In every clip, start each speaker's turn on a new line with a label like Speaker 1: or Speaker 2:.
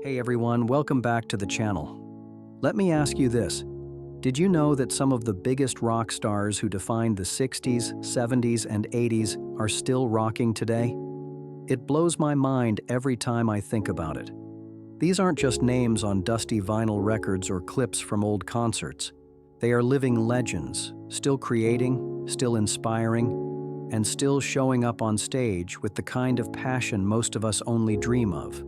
Speaker 1: Hey everyone, welcome back to the channel. Let me ask you this. Did you know that some of the biggest rock stars who defined the 60s, 70s, and 80s are still rocking today? It blows my mind every time I think about it. These aren't just names on dusty vinyl records or clips from old concerts. They are living legends, still creating, still inspiring, and still showing up on stage with the kind of passion most of us only dream of.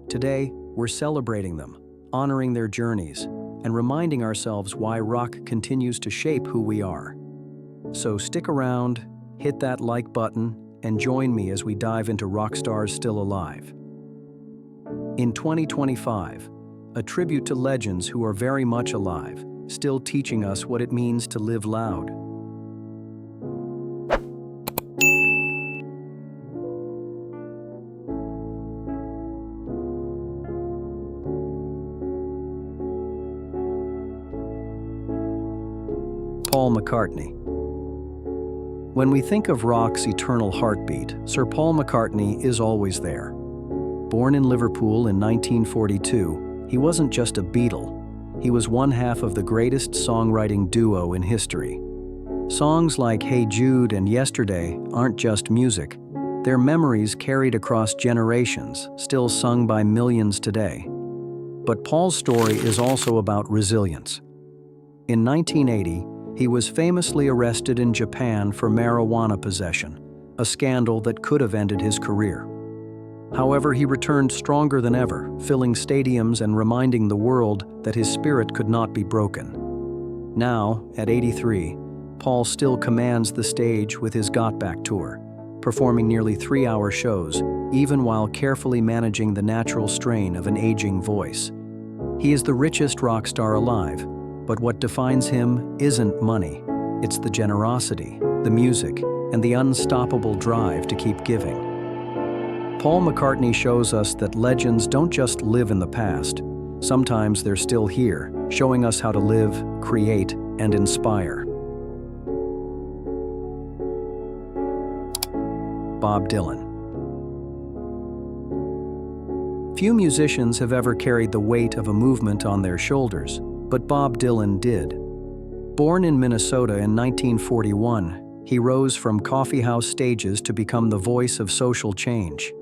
Speaker 1: Today, we're celebrating them, honoring their journeys, and reminding ourselves why rock continues to shape who we are. So stick around, hit that like button, and join me as we dive into rock stars still alive. In 2025, a tribute to legends who are very much alive, still teaching us what it means to live loud. Paul McCartney. When we think of rock's eternal heartbeat, Sir Paul McCartney is always there. Born in Liverpool in 1942, he wasn't just a Beatle. He was one half of the greatest songwriting duo in history. Songs like Hey Jude and Yesterday aren't just music. They're memories carried across generations, still sung by millions today. But Paul's story is also about resilience. In 1980, he was famously arrested in Japan for marijuana possession, a scandal that could have ended his career. However, he returned stronger than ever, filling stadiums and reminding the world that his spirit could not be broken. Now, at 83, Paul still commands the stage with his Got Back tour, performing nearly 3-hour shows, even while carefully managing the natural strain of an aging voice. He is the richest rock star alive, but what defines him isn't money. It's the generosity, the music, and the unstoppable drive to keep giving. Paul McCartney shows us that legends don't just live in the past. Sometimes they're still here, showing us how to live, create, and inspire. Bob Dylan. Few musicians have ever carried the weight of a movement on their shoulders, but Bob Dylan did. Born in Minnesota in 1941, he rose from coffeehouse stages to become the voice of social change.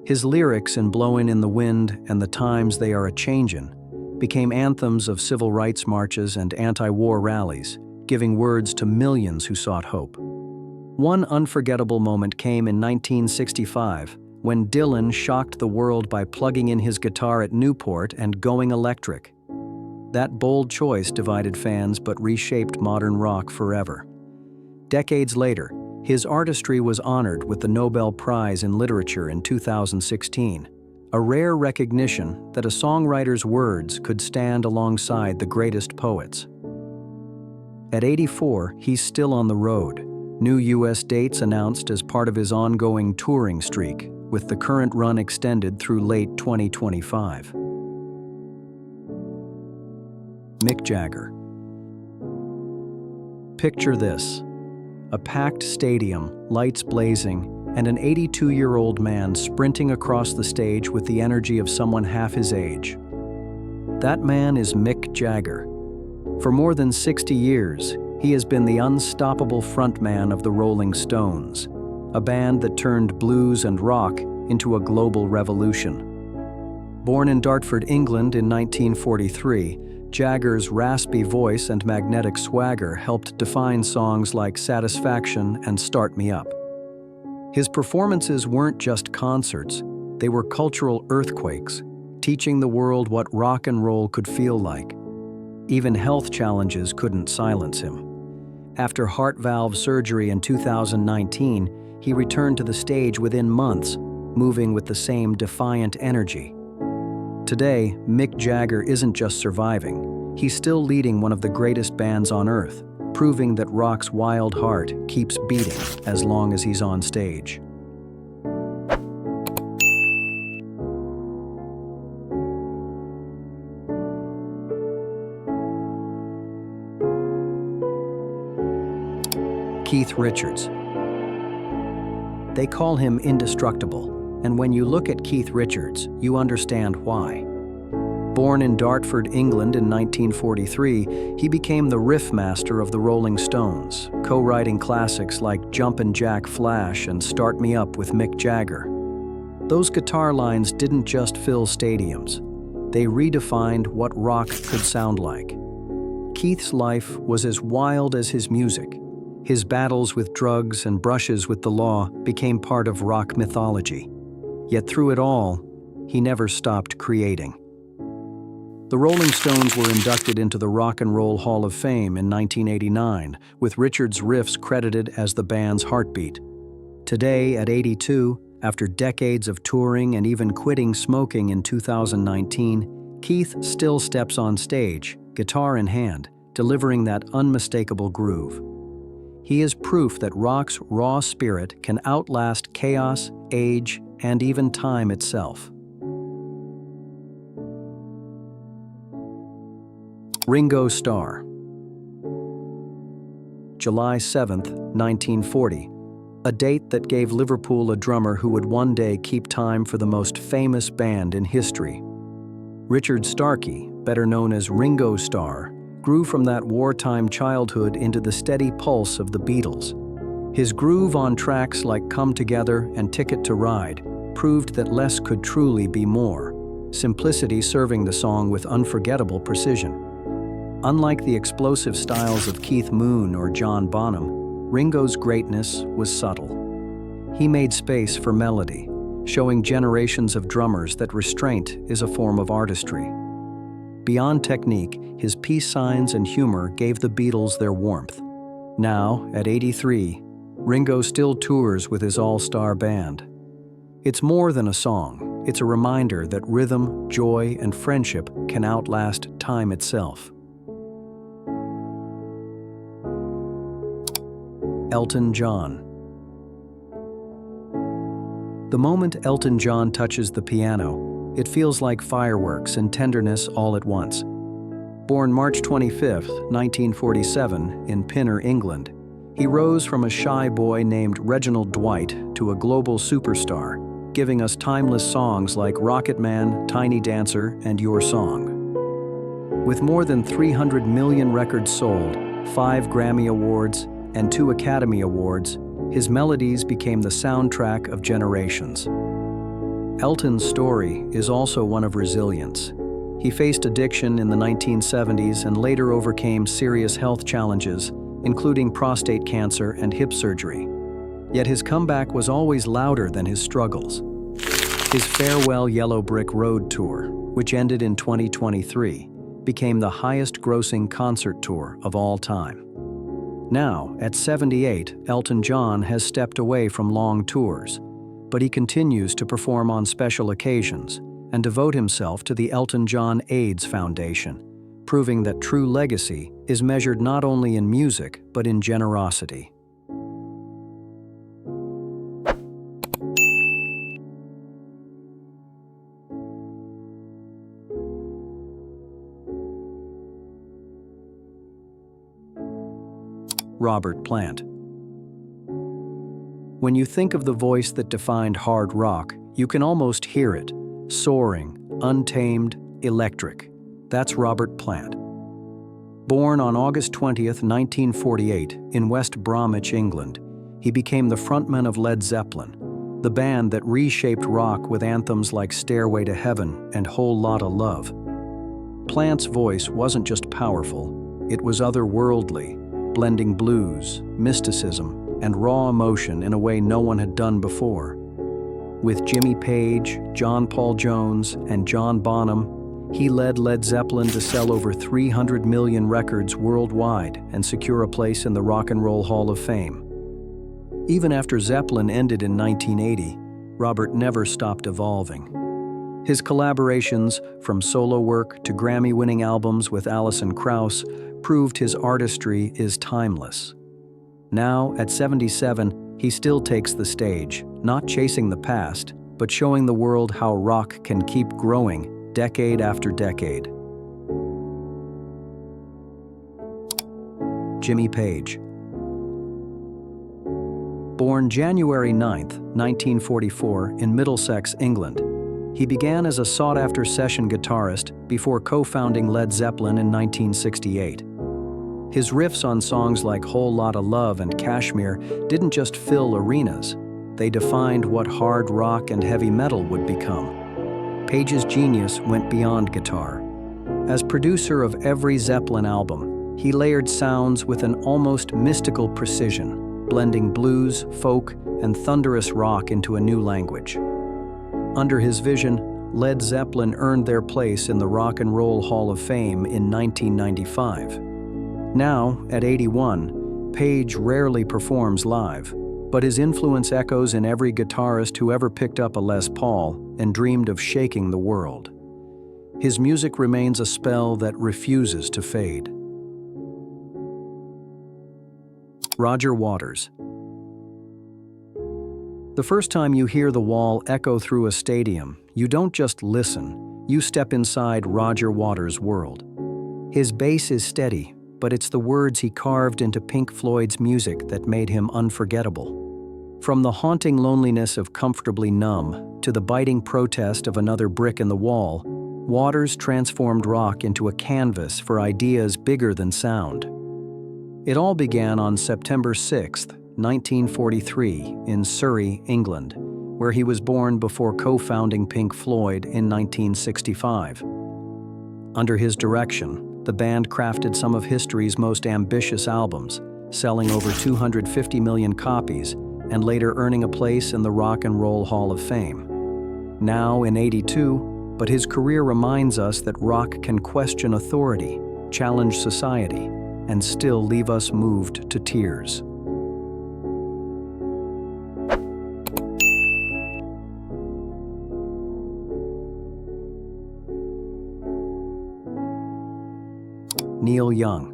Speaker 1: His lyrics in Blowin' in the Wind and The Times They Are A-Changin' became anthems of civil rights marches and anti-war rallies, giving words to millions who sought hope. One unforgettable moment came in 1965 when Dylan shocked the world by plugging in his guitar at Newport and going electric. That bold choice divided fans but reshaped modern rock forever. Decades later, his artistry was honored with the Nobel Prize in Literature in 2016, a rare recognition that a songwriter's words could stand alongside the greatest poets. At 84, he's still on the road. New U.S. dates announced as part of his ongoing touring streak, with the current run extended through late 2025. Mick Jagger. Picture this: a packed stadium, lights blazing, and an 82-year-old man sprinting across the stage with the energy of someone half his age. That man is Mick Jagger. For more than 60 years, he has been the unstoppable frontman of the Rolling Stones, a band that turned blues and rock into a global revolution. Born in Dartford, England in 1943, Jagger's raspy voice and magnetic swagger helped define songs like Satisfaction and Start Me Up. His performances weren't just concerts, they were cultural earthquakes, teaching the world what rock and roll could feel like. Even health challenges couldn't silence him. After heart valve surgery in 2019, he returned to the stage within months, moving with the same defiant energy. Today, Mick Jagger isn't just surviving, he's still leading one of the greatest bands on earth, proving that rock's wild heart keeps beating as long as he's on stage. Keith Richards. They call him indestructible, And when you look at Keith Richards, you understand why. Born in Dartford, England in 1943, he became the riff master of the Rolling Stones, co-writing classics like Jumpin' Jack Flash and Start Me Up with Mick Jagger. Those guitar lines didn't just fill stadiums. They redefined what rock could sound like. Keith's life was as wild as his music. His battles with drugs and brushes with the law became part of rock mythology. Yet through it all, he never stopped creating. The Rolling Stones were inducted into the Rock and Roll Hall of Fame in 1989, with Richards' riffs credited as the band's heartbeat. Today, at 82, after decades of touring and even quitting smoking in 2019, Keith still steps on stage, guitar in hand, delivering that unmistakable groove. He is proof that rock's raw spirit can outlast chaos, age, and even time itself. Ringo Starr. July 7, 1940, a date that gave Liverpool a drummer who would one day keep time for the most famous band in history. Richard Starkey, better known as Ringo Starr, grew from that wartime childhood into the steady pulse of the Beatles. His groove on tracks like Come Together and Ticket to Ride proved that less could truly be more, simplicity serving the song with unforgettable precision. Unlike the explosive styles of Keith Moon or John Bonham, Ringo's greatness was subtle. He made space for melody, showing generations of drummers that restraint is a form of artistry. Beyond technique, his peace signs and humor gave the Beatles their warmth. Now, at 83, Ringo still tours with his all-star band. It's more than a song, it's a reminder that rhythm, joy, and friendship can outlast time itself. Elton John. The moment Elton John touches the piano, it feels like fireworks and tenderness all at once. Born March 25, 1947, in Pinner, England, he rose from a shy boy named Reginald Dwight to a global superstar, giving us timeless songs like Rocket Man, Tiny Dancer, and Your Song. With more than 300 million records sold, 5 Grammy Awards, and 2 Academy Awards, his melodies became the soundtrack of generations. Elton's story is also one of resilience. He faced addiction in the 1970s and later overcame serious health challenges, including prostate cancer and hip surgery. Yet his comeback was always louder than his struggles. His Farewell Yellow Brick Road tour, which ended in 2023, became the highest-grossing concert tour of all time. Now, at 78, Elton John has stepped away from long tours, but he continues to perform on special occasions and devote himself to the Elton John AIDS Foundation, proving that true legacy is measured not only in music, but in generosity. Robert Plant. When you think of the voice that defined hard rock, you can almost hear it, soaring, untamed, electric. That's Robert Plant. Born on August 20, 1948, in West Bromwich, England, he became the frontman of Led Zeppelin, the band that reshaped rock with anthems like Stairway to Heaven and Whole Lotta Love. Plant's voice wasn't just powerful, it was otherworldly, blending blues, mysticism, and raw emotion in a way no one had done before. With Jimmy Page, John Paul Jones, and John Bonham, he led Led Zeppelin to sell over 300 million records worldwide and secure a place in the Rock and Roll Hall of Fame. Even after Zeppelin ended in 1980, Robert never stopped evolving. His collaborations, from solo work to Grammy-winning albums with Alison Krauss, proved his artistry is timeless. Now, at 77, he still takes the stage, not chasing the past, but showing the world how rock can keep growing decade after decade. Jimmy Page. Born January 9, 1944, in Middlesex, England, he began as a sought-after session guitarist before co-founding Led Zeppelin in 1968. His riffs on songs like Whole Lotta Love and Kashmir didn't just fill arenas, they defined what hard rock and heavy metal would become. Page's genius went beyond guitar. As producer of every Zeppelin album, he layered sounds with an almost mystical precision, blending blues, folk, and thunderous rock into a new language. Under his vision, Led Zeppelin earned their place in the Rock and Roll Hall of Fame in 1995. Now, at 81, Page rarely performs live, but his influence echoes in every guitarist who ever picked up a Les Paul and dreamed of shaking the world. His music remains a spell that refuses to fade. Roger Waters. The first time you hear the wall echo through a stadium, you don't just listen, you step inside Roger Waters' world. His bass is steady, but it's the words he carved into Pink Floyd's music that made him unforgettable. From the haunting loneliness of Comfortably Numb to the biting protest of Another Brick in the Wall, Waters transformed rock into a canvas for ideas bigger than sound. It all began on September 6, 1943, in Surrey, England, where he was born before co-founding Pink Floyd in 1965. Under his direction, the band crafted some of history's most ambitious albums, selling over 250 million copies and later earning a place in the Rock and Roll Hall of Fame. Now in 82, but his career reminds us that rock can question authority, challenge society, and still leave us moved to tears. Neil Young.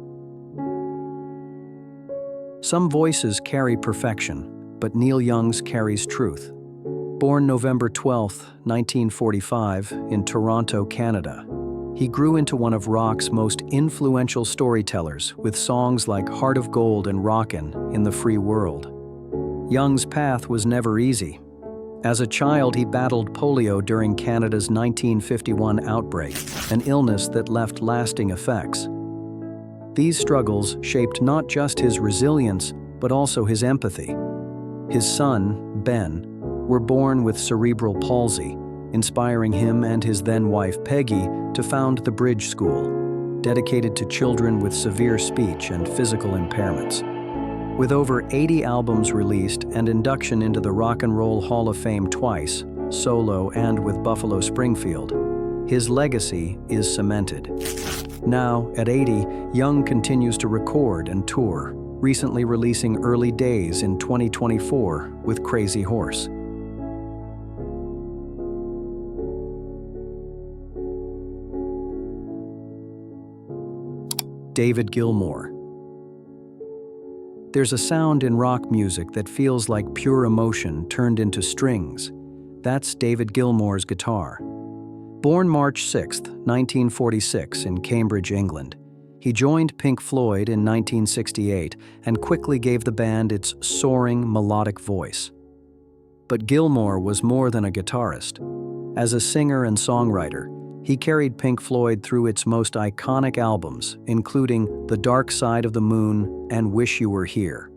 Speaker 1: Some voices carry perfection, but Neil Young's carries truth. Born November 12, 1945, in Toronto, Canada, he grew into one of rock's most influential storytellers with songs like Heart of Gold and Rockin' in the Free World. Young's path was never easy. As a child, he battled polio during Canada's 1951 outbreak, an illness that left lasting effects. These struggles shaped not just his resilience, but also his empathy. His son, Ben, were born with cerebral palsy, inspiring him and his then-wife Peggy to found the Bridge School, dedicated to children with severe speech and physical impairments. With over 80 albums released and induction into the Rock and Roll Hall of Fame twice, solo and with Buffalo Springfield, his legacy is cemented. Now, at 80, Young continues to record and tour, recently releasing Early Days in 2024 with Crazy Horse. David Gilmour. There's a sound in rock music that feels like pure emotion turned into strings. That's David Gilmour's guitar. Born March 6, 1946, in Cambridge, England, he joined Pink Floyd in 1968 and quickly gave the band its soaring, melodic voice. But Gilmour was more than a guitarist. As a singer and songwriter, he carried Pink Floyd through its most iconic albums, including The Dark Side of the Moon and Wish You Were Here.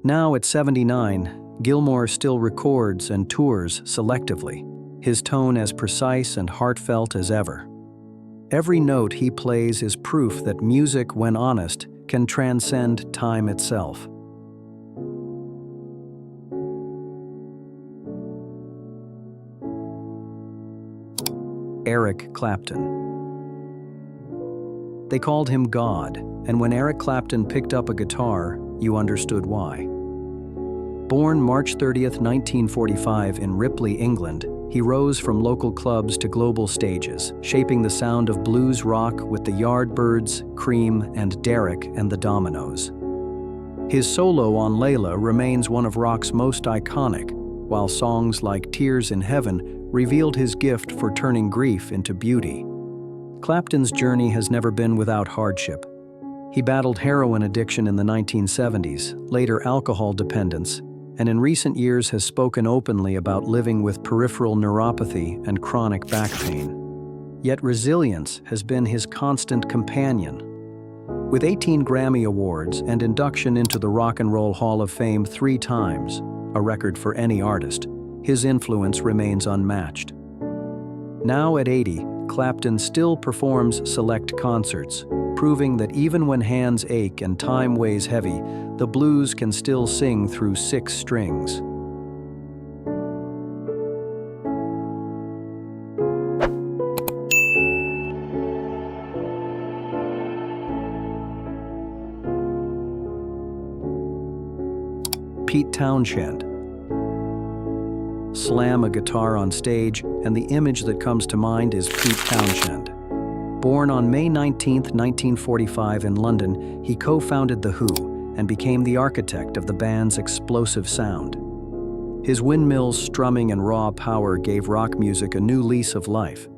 Speaker 1: Now at 79, Gilmour still records and tours selectively, his tone as precise and heartfelt as ever. Every note he plays is proof that music, when honest, can transcend time itself. Eric Clapton. They called him God, and when Eric Clapton picked up a guitar, you understood why. Born March 30, 1945, in Ripley, England, he rose from local clubs to global stages, shaping the sound of blues rock with the Yardbirds, Cream, and Derek and the Dominoes. His solo on Layla remains one of rock's most iconic, while songs like Tears in Heaven revealed his gift for turning grief into beauty. Clapton's journey has never been without hardship. He battled heroin addiction in the 1970s, later alcohol dependence, and in recent years has spoken openly about living with peripheral neuropathy and chronic back pain. Yet resilience has been his constant companion. With 18 Grammy Awards and induction into the Rock and Roll Hall of Fame 3 times, a record for any artist, his influence remains unmatched. Now at 80, Clapton still performs select concerts, proving that even when hands ache and time weighs heavy, the blues can still sing through 6 strings. Pete Townshend. Slam a guitar on stage, and the image that comes to mind is Pete Townshend. Born on May 19, 1945 in London, he co-founded The Who and became the architect of the band's explosive sound. His windmills, strumming, and raw power gave rock music a new lease of life.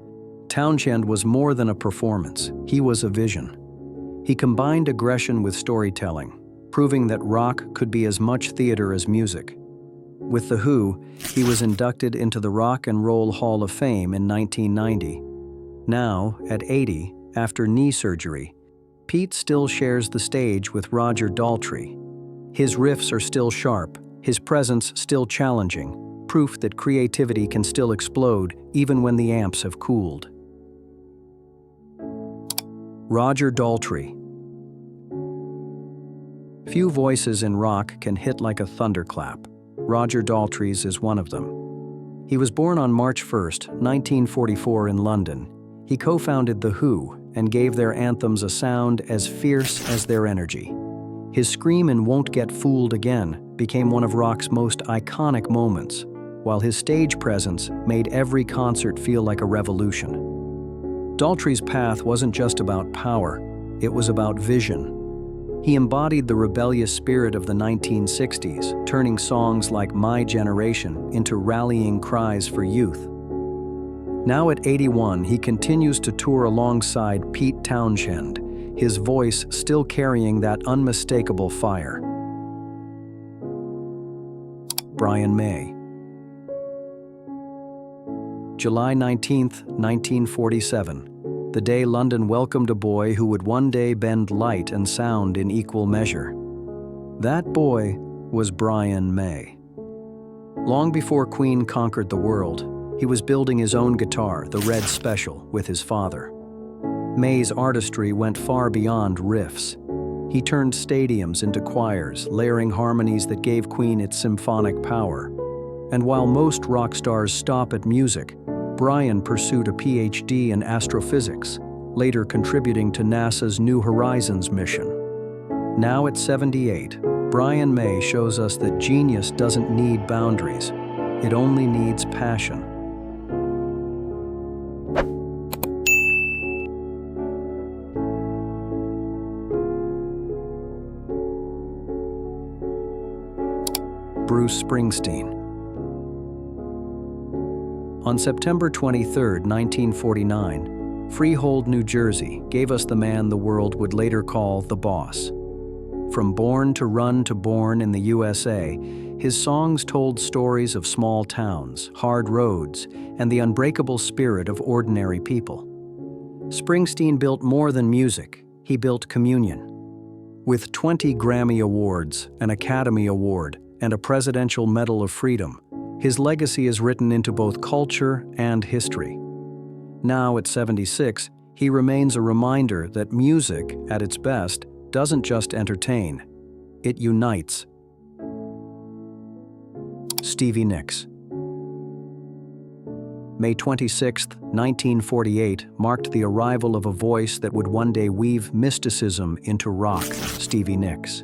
Speaker 1: Townshend was more than a performance, he was a vision. He combined aggression with storytelling, proving that rock could be as much theater as music. With The Who, he was inducted into the Rock and Roll Hall of Fame in 1990. Now, at 80, after knee surgery, Pete still shares the stage with Roger Daltrey. His riffs are still sharp, his presence still challenging, proof that creativity can still explode even when the amps have cooled. Roger Daltrey. Few voices in rock can hit like a thunderclap. Roger Daltrey's is one of them. He was born on March 1, 1944 in London. He co-founded The Who and gave their anthems a sound as fierce as their energy. His scream in Won't Get Fooled Again became one of rock's most iconic moments, while his stage presence made every concert feel like a revolution. Daltrey's path wasn't just about power, it was about vision. He embodied the rebellious spirit of the 1960s, turning songs like My Generation into rallying cries for youth. Now at 81, he continues to tour alongside Pete Townshend, his voice still carrying that unmistakable fire. Brian May. July 19, 1947. The day London welcomed a boy who would one day bend light and sound in equal measure. That boy was Brian May. Long before Queen conquered the world, he was building his own guitar, the Red Special, with his father. May's artistry went far beyond riffs. He turned stadiums into choirs, layering harmonies that gave Queen its symphonic power. And while most rock stars stop at music, Brian pursued a PhD in astrophysics, later contributing to NASA's New Horizons mission. Now at 78, Brian May shows us that genius doesn't need boundaries, it only needs passion. Bruce Springsteen. On September 23, 1949, Freehold, New Jersey gave us the man the world would later call the Boss. From Born to Run to Born in the USA, his songs told stories of small towns, hard roads, and the unbreakable spirit of ordinary people. Springsteen built more than music, he built communion. With 20 Grammy Awards, an Academy Award, and a Presidential Medal of Freedom, his legacy is written into both culture and history. Now at 76, he remains a reminder that music, at its best, doesn't just entertain, it unites. Stevie Nicks. May 26, 1948, marked the arrival of a voice that would one day weave mysticism into rock, Stevie Nicks.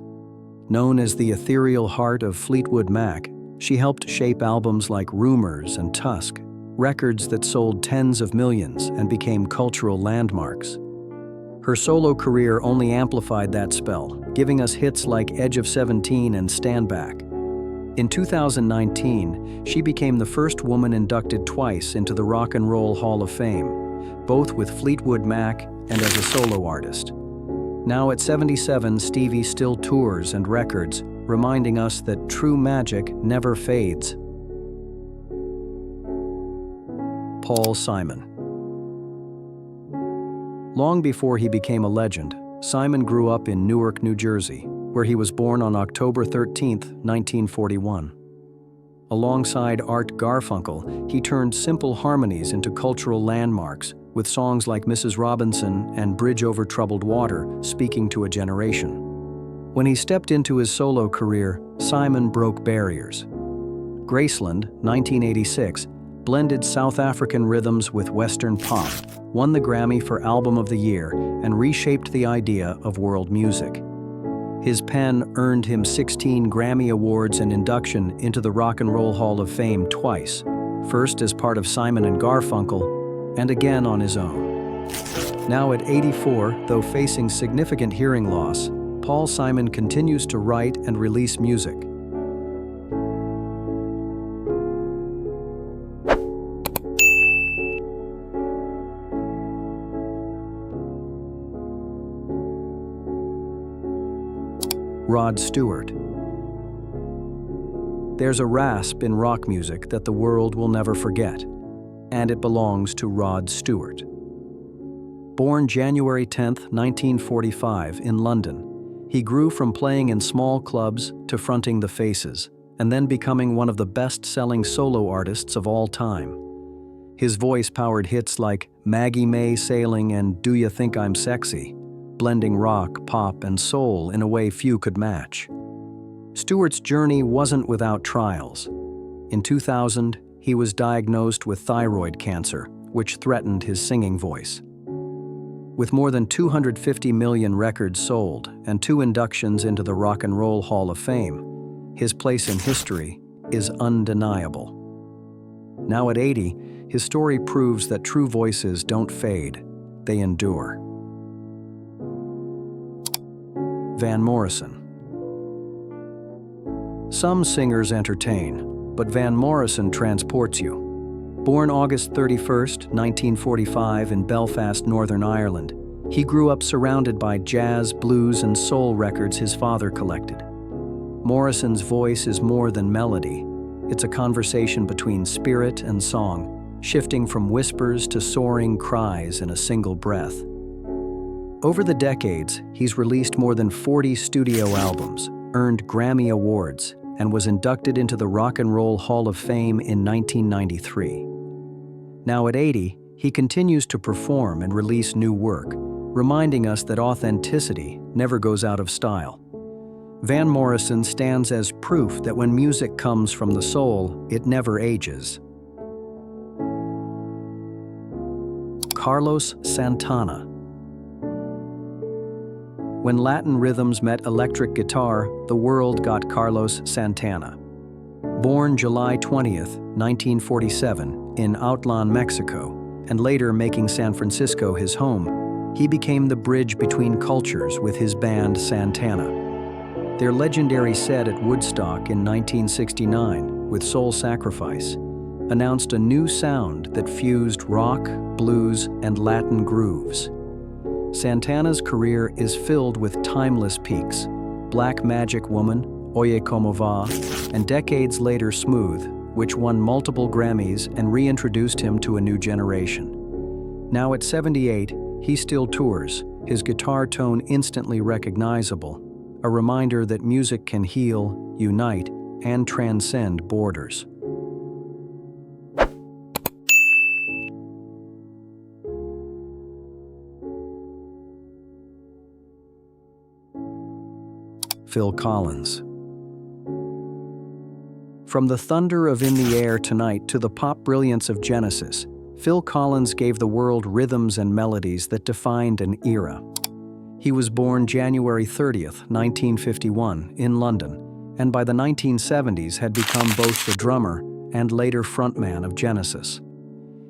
Speaker 1: Known as the ethereal heart of Fleetwood Mac, she helped shape albums like Rumors and Tusk, records that sold tens of millions and became cultural landmarks. Her solo career only amplified that spell, giving us hits like Edge of 17 and Stand Back. In 2019, she became the first woman inducted twice into the Rock and Roll Hall of Fame, both with Fleetwood Mac and as a solo artist. Now at 77, Stevie still tours and records, reminding us that true magic never fades. Paul Simon. Long before he became a legend, Simon grew up in Newark, New Jersey, where he was born on October 13, 1941. Alongside Art Garfunkel, he turned simple harmonies into cultural landmarks, with songs like Mrs. Robinson and Bridge Over Troubled Water speaking to a generation. When he stepped into his solo career, Simon broke barriers. Graceland, 1986, blended South African rhythms with Western pop, won the Grammy for Album of the Year, and reshaped the idea of world music. His pen earned him 16 Grammy Awards and induction into the Rock and Roll Hall of Fame twice, first as part of Simon and Garfunkel, and again on his own. Now at 84, though facing significant hearing loss, Paul Simon continues to write and release music. Rod Stewart. There's a rasp in rock music that the world will never forget, and it belongs to Rod Stewart. Born January 10, 1945, in London, he grew from playing in small clubs to fronting the Faces, and then becoming one of the best-selling solo artists of all time. His voice powered hits like Maggie May Sailing and Do You Think I'm Sexy, blending rock, pop, and soul in a way few could match. Stewart's journey wasn't without trials. In 2000, he was diagnosed with thyroid cancer, which threatened his singing voice. With more than 250 million records sold and 2 inductions into the Rock and Roll Hall of Fame, his place in history is undeniable. Now at 80, his story proves that true voices don't fade, they endure. Van Morrison. Some singers entertain, but Van Morrison transports you. Born August 31, 1945 in Belfast, Northern Ireland, he grew up surrounded by jazz, blues, and soul records his father collected. Morrison's voice is more than melody. It's a conversation between spirit and song, shifting from whispers to soaring cries in a single breath. Over the decades, he's released more than 40 studio albums, earned Grammy Awards, and was inducted into the Rock and Roll Hall of Fame in 1993. Now at 80, he continues to perform and release new work, reminding us that authenticity never goes out of style. Van Morrison stands as proof that when music comes from the soul, it never ages. Carlos Santana. When Latin rhythms met electric guitar, the world got Carlos Santana. Born July 20, 1947, in Outlan, Mexico, and later making San Francisco his home, he became the bridge between cultures with his band Santana. Their legendary set at Woodstock in 1969, with Soul Sacrifice, announced a new sound that fused rock, blues, and Latin grooves. Santana's career is filled with timeless peaks: Black Magic Woman, Oye Como Va, and decades later Smooth, which won multiple Grammys and reintroduced him to a new generation. Now at 78, he still tours, his guitar tone instantly recognizable, a reminder that music can heal, unite, and transcend borders. Phil Collins. From the thunder of In the Air Tonight to the pop brilliance of Genesis, Phil Collins gave the world rhythms and melodies that defined an era. He was born January 30, 1951, in London, and by the 1970s had become both the drummer and later frontman of Genesis.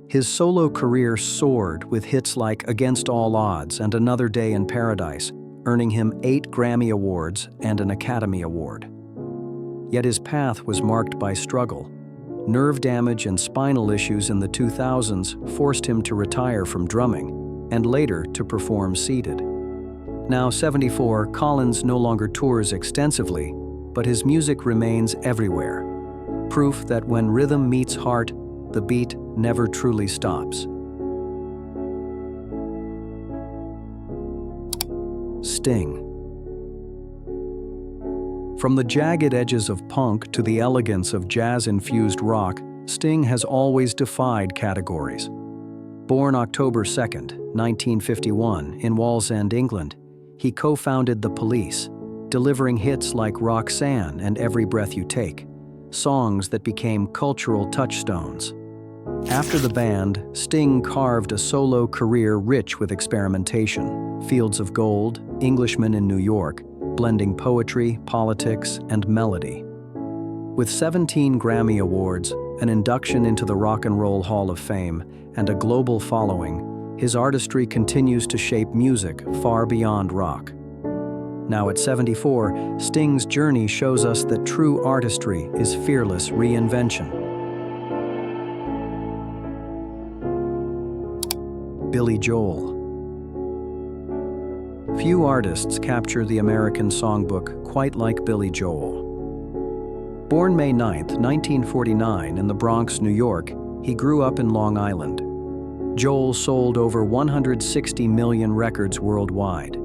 Speaker 1: His solo career soared with hits like Against All Odds and Another Day in Paradise, earning him 8 Grammy Awards and an Academy Award. Yet his path was marked by struggle. Nerve damage and spinal issues in the 2000s forced him to retire from drumming, and later to perform seated. Now 74, Collins no longer tours extensively, but his music remains everywhere. Proof that when rhythm meets heart, the beat never truly stops. Sting. From the jagged edges of punk to the elegance of jazz-infused rock, Sting has always defied categories. Born October 2, 1951, in Wallsend, England, he co-founded The Police, delivering hits like Roxanne and Every Breath You Take, songs that became cultural touchstones. After the band, Sting carved a solo career rich with experimentation, Fields of Gold, Englishman in New York, blending poetry, politics, and melody. With 17 Grammy Awards, an induction into the Rock and Roll Hall of Fame, and a global following, his artistry continues to shape music far beyond rock. Now at 74, Sting's journey shows us that true artistry is fearless reinvention. Billy Joel. Few artists capture the American songbook quite like Billy Joel. Born May 9, 1949, in the Bronx, New York, he grew up in Long Island. Joel sold over 160 million records worldwide.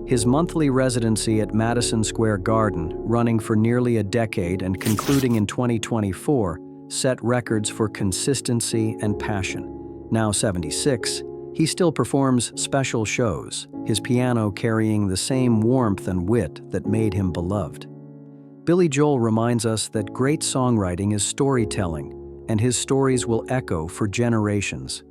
Speaker 1: His monthly residency at Madison Square Garden, running for nearly a decade and concluding in 2024, set records for consistency and passion. Now 76, he still performs special shows, his piano carrying the same warmth and wit that made him beloved. Billy Joel reminds us that great songwriting is storytelling, and his stories will echo for generations.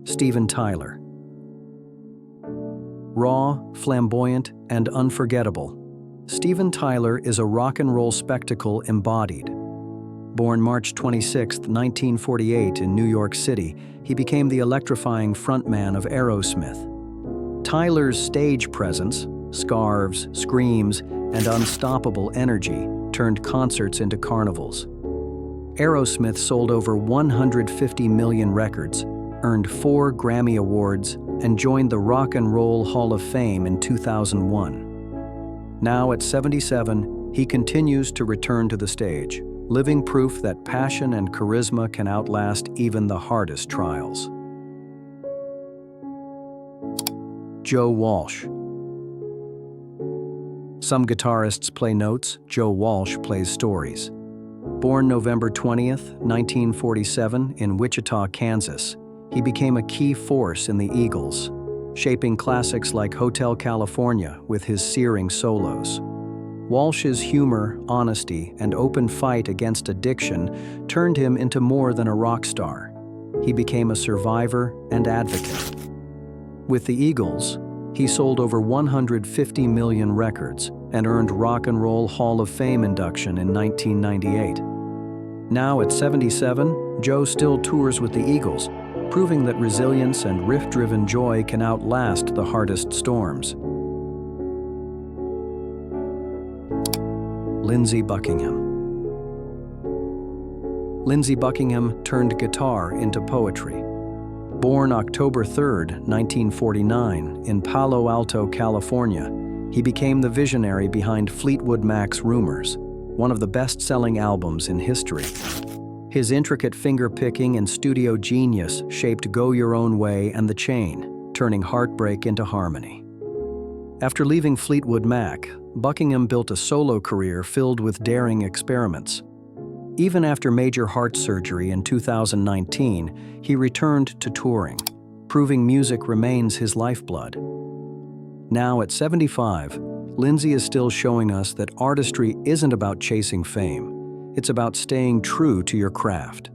Speaker 1: Steven Tyler. Raw, flamboyant, and unforgettable, Steven Tyler is a rock and roll spectacle embodied. Born March 26, 1948 in New York City, he became the electrifying frontman of Aerosmith. Tyler's stage presence, scarves, screams, and unstoppable energy turned concerts into carnivals. Aerosmith sold over 150 million records, earned 4 Grammy Awards, and joined the Rock and Roll Hall of Fame in 2001. Now at 77, he continues to return to the stage, living proof that passion and charisma can outlast even the hardest trials. Joe Walsh. Some guitarists play notes, Joe Walsh plays stories. Born November 20th, 1947 in Wichita, Kansas, he became a key force in the Eagles, shaping classics like Hotel California with his searing solos. Walsh's humor, honesty, and open fight against addiction turned him into more than a rock star. He became a survivor and advocate. With the Eagles, he sold over 150 million records and earned Rock and Roll Hall of Fame induction in 1998. Now at 77, Joe still tours with the Eagles, proving that resilience and riff-driven joy can outlast the hardest storms. Lindsey Buckingham. Lindsey Buckingham turned guitar into poetry. Born October 3, 1949, in Palo Alto, California, he became the visionary behind Fleetwood Mac's Rumors, one of the best-selling albums in history. His intricate finger-picking and studio genius shaped Go Your Own Way and The Chain, turning heartbreak into harmony. After leaving Fleetwood Mac, Buckingham built a solo career filled with daring experiments. Even after major heart surgery in 2019, he returned to touring, proving music remains his lifeblood. Now at 75, Lindsey is still showing us that artistry isn't about chasing fame. It's about staying true to your craft.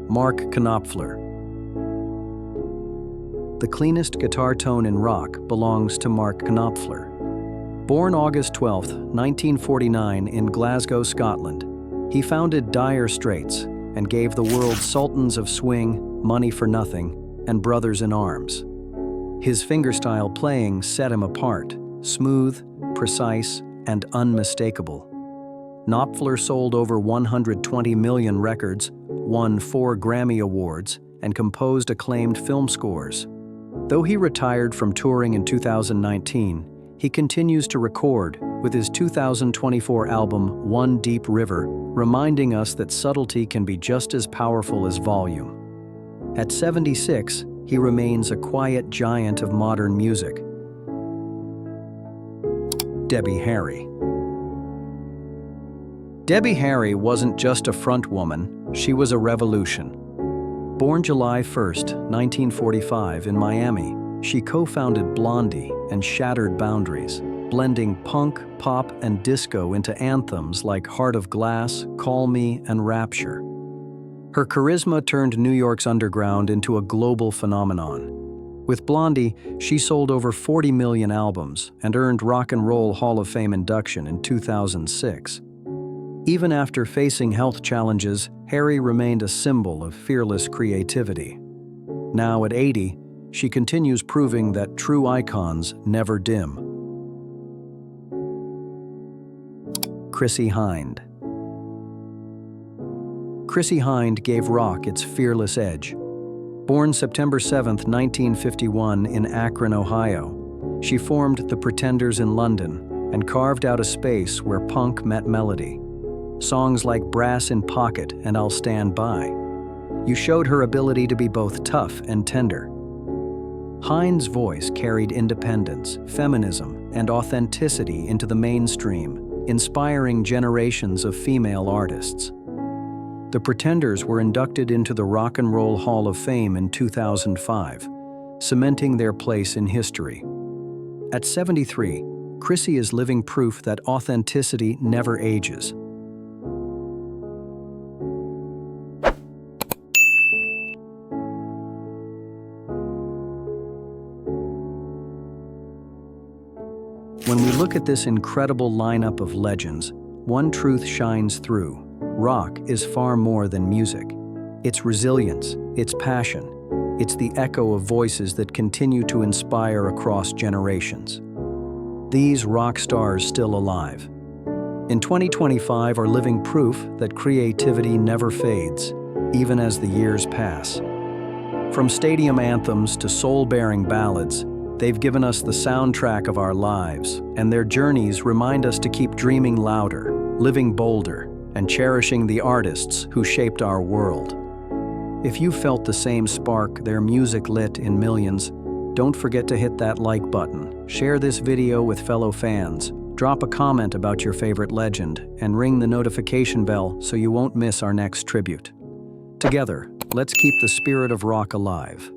Speaker 1: Mark Knopfler. The cleanest guitar tone in rock belongs to Mark Knopfler. Born August 12, 1949 in Glasgow, Scotland, he founded Dire Straits and gave the world Sultans of Swing, Money for Nothing, and Brothers in Arms. His fingerstyle playing set him apart, smooth, precise, and unmistakable. Knopfler sold over 120 million records, won 4 Grammy Awards, and composed acclaimed film scores. Though he retired from touring in 2019, he continues to record, with his 2024 album One Deep River reminding us that subtlety can be just as powerful as volume. At 76, he remains a quiet giant of modern music. Debbie Harry. Debbie Harry wasn't just a frontwoman, she was a revolution. Born July 1, 1945 in Miami, she co-founded Blondie and shattered boundaries, blending punk, pop, and disco into anthems like Heart of Glass, Call Me, and Rapture. Her charisma turned New York's underground into a global phenomenon. With Blondie, she sold over 40 million albums and earned Rock and Roll Hall of Fame induction in 2006. Even after facing health challenges, Harry remained a symbol of fearless creativity. Now at 80, she continues proving that true icons never dim. Chrissie Hynde. Chrissie Hynde gave rock its fearless edge. Born September 7, 1951 in Akron, Ohio, she formed the Pretenders in London and carved out a space where punk met melody. Songs like Brass in Pocket and I'll Stand By. You showed her ability to be both tough and tender. Hynde's voice carried independence, feminism, and authenticity into the mainstream, inspiring generations of female artists. The Pretenders were inducted into the Rock and Roll Hall of Fame in 2005, cementing their place in history. At 73, Chrissie is living proof that authenticity never ages. When we look at this incredible lineup of legends, one truth shines through. Rock is far more than music. It's resilience, it's passion, it's the echo of voices that continue to inspire across generations. These rock stars still alive in 2025 are living proof that creativity never fades, even as the years pass. From stadium anthems to soul-bearing ballads, they've given us the soundtrack of our lives, and their journeys remind us to keep dreaming louder, living bolder, and cherishing the artists who shaped our world. If you felt the same spark their music lit in millions, don't forget to hit that like button, share this video with fellow fans, drop a comment about your favorite legend, and ring the notification bell so you won't miss our next tribute. Together, let's keep the spirit of rock alive.